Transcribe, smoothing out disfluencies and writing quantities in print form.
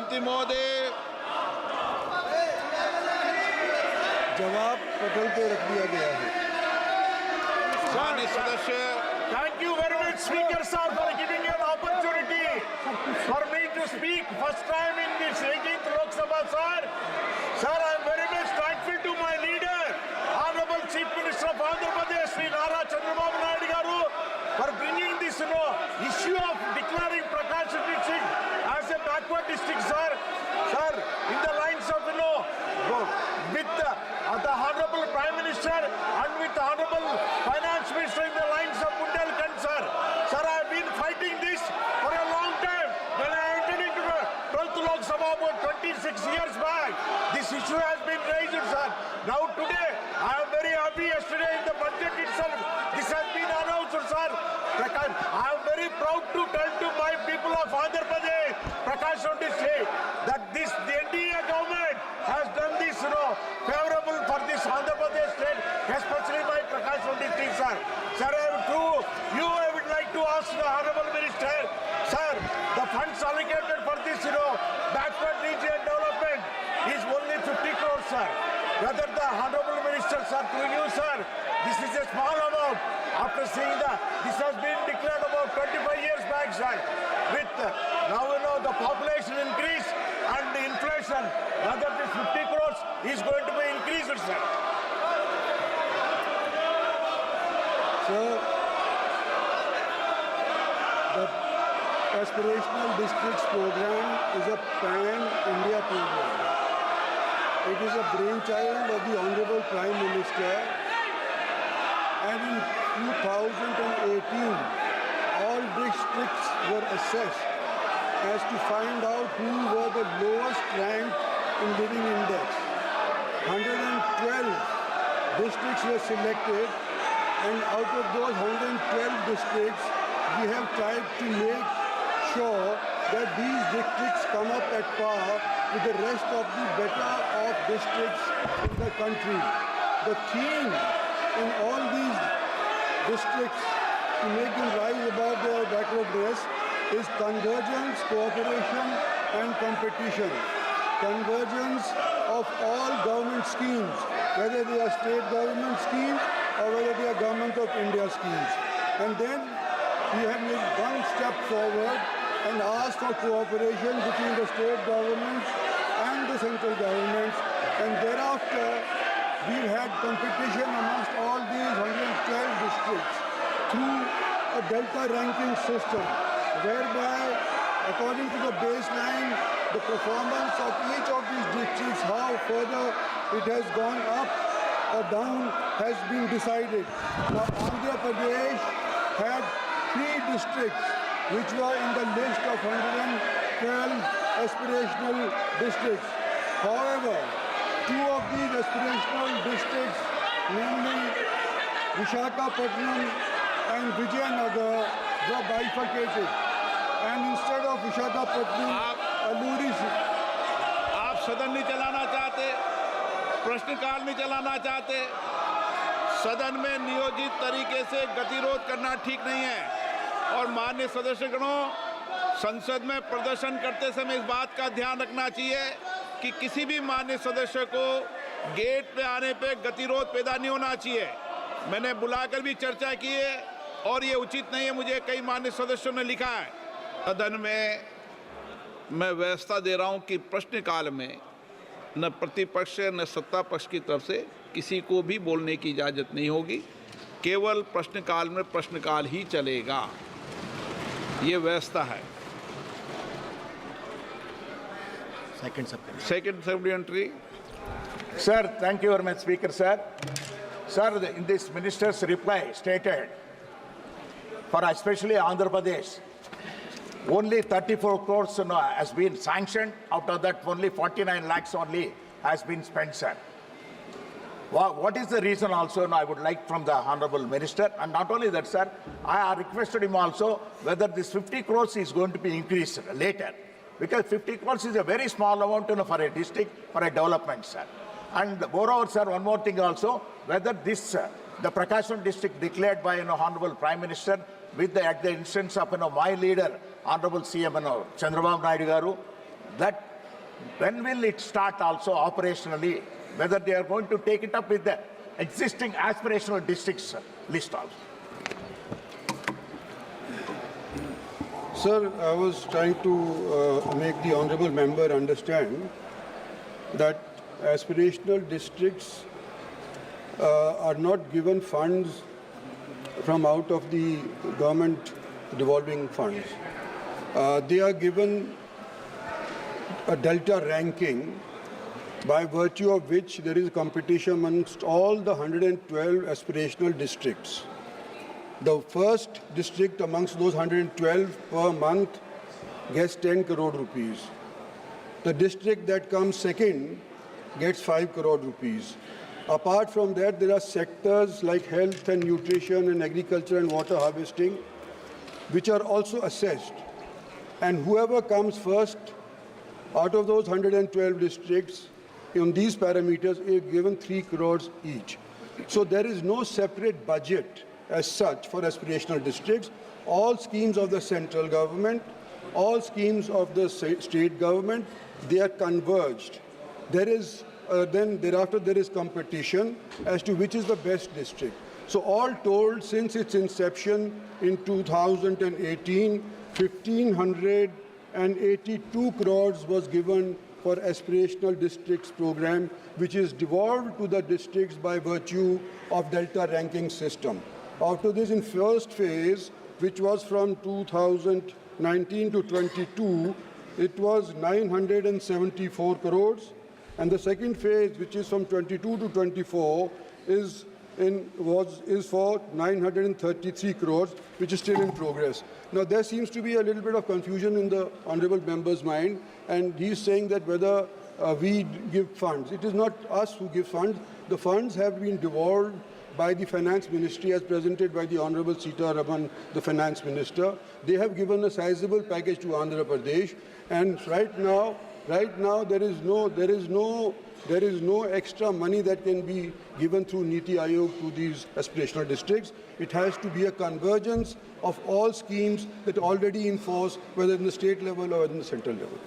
मोहंती महोदय। जवाब पटल पे रख दिया गया है। माननीय सदस्य, Thank you very much, Speaker sir, for giving me an opportunity for me to speak first time in this 18th Lok Sabha, sir. Sir, I am very much thankful to my leader, Honorable Chief Minister of Andhra Pradesh, Sri Nara Chandrababu Naidu garu, for bringing this issue of declaring Prakash district as a backward district, sir. Sir, in the lines of with the Honorable Prime Minister and with the Honorable Finance Minister in the lines of Bundelkhand, sir. Sir, I have been fighting this for a long time. When I entered into the 12th Lok Sabha about 26 years back, this issue has been raised, sir. Now today, I am very happy. Yesterday in the budget itself, this has been announced, sir. I am very proud to tell to my people of Andhra Pradesh, Prakash district, that the NDA government has done this, favorable for this Andhra Pradesh state, especially my Prakash district, sir. Sir, I would like to ask the Honorable Minister, sir, the funds allocated for this, backward region development is only 50 crores, sir. Whether the Honorable Minister, sir, through you, sir, this is a small amount. After seeing that, this has been declared about 25 years back, sir. With now, the population increase and the inflation, whether this 50 crores is going to be increased, sir. Sir, the Aspirational Districts Program is a pan-India program. It is a brainchild of the Honorable Prime Minister, and in 2018, all districts were assessed as to find out who were the lowest ranked in living index. 112 districts were selected, and out of those 112 districts, we have tried to make sure that these districts come up at par with the rest of the better off districts in the country. The theme in all these districts to make them rise above their backwardness is convergence, cooperation and competition. Convergence of all government schemes, whether they are state government schemes or whether they are government of India schemes. And then we have made one step forward and asked for cooperation between the state governments and the central governments. And thereafter, we've had competition amongst all these 112 districts through a delta ranking system, whereby according to the baseline, the performance of each of these districts, how further it has gone up or down, has been decided. Now, Andhra Pradesh had 3 districts which were in the list of 112 aspirational districts. However, 2 of these aspirational districts, namely Visakhapatnam and Vijayanagar, were bifurcated. And instead of Visakhapatnam, Alluri... आप सदन नहीं चलाना चाहते, प्रश्नकाल नहीं चलाना चाहते, सदन में नियोजित तरीके से गतिरोध करना ठीक नहीं है। और माननीय सदस्यगणों, संसद में प्रदर्शन करते समय इस बात का ध्यान रखना चाहिए कि किसी भी माननीय सदस्य को गेट पे आने पे गतिरोध पैदा नहीं होना चाहिए। मैंने बुलाकर भी चर्चा की है और ये उचित नहीं है, मुझे कई माननीय सदस्यों ने लिखा है। सदन में मैं व्यवस्था दे रहा हूं कि प्रश्नकाल में न प्रतिपक्ष न सत्ता पक्ष की तरफ से किसी को भी बोलने की इजाज़त नहीं होगी। केवल प्रश्नकाल में प्रश्नकाल ही चलेगा, ये व्यवस्था है। Second supplementary. Sir, thank you very much, Speaker, sir. Sir, in this minister's reply stated, for especially Andhra Pradesh, only 34 crores has been sanctioned. Out of that, only 49 lakhs only has been spent, sir. What is the reason also, I would like from the Honorable Minister, and not only that, sir, I requested him also whether this 50 crores is going to be increased later, because 50 crores is a very small amount for a district, for a development, sir. And moreover, sir, one more thing also, whether this, the Prakasham district declared by Honorable Prime Minister at the instance of my leader, Honorable CM Chandrababu Naidu garu, that when will it start also operationally? Whether they are going to take it up with the existing aspirational districts list also? Sir, I was trying to make the honorable member understand that aspirational districts are not given funds from out of the government revolving funds. They are given a delta ranking by virtue of which there is competition amongst all the 112 aspirational districts. The first district amongst those 112 per month gets 10 crore rupees. The district that comes second gets 5 crore rupees. Apart from that, there are sectors like health and nutrition and agriculture and water harvesting, which are also assessed. And whoever comes first out of those 112 districts on these parameters is given 3 crores each. So there is no separate budget as such for aspirational districts. All schemes of the central government, all schemes of the state government, they are converged. There is then thereafter there is competition as to which is the best district. So all told, since its inception in 2018, 1,582 crores was given for aspirational districts program, which is devolved to the districts by virtue of delta ranking system. After this, in first phase, which was from 2019 to 22, it was 974 crores. And the second phase, which is from 22 to 24, is for 933 crores, which is still in progress. Now, there seems to be a little bit of confusion in the honorable member's mind, and he's saying that whether we give funds. It is not us who give funds. The funds have been devolved by the Finance Ministry as presented by the Honorable Sitaraman, the Finance Minister. They have given a sizable package to Andhra Pradesh, and right now there is no extra money that can be given through Niti Aayog to these aspirational districts. It has to be a convergence of all schemes that are already in force, whether in the state level or in the central level.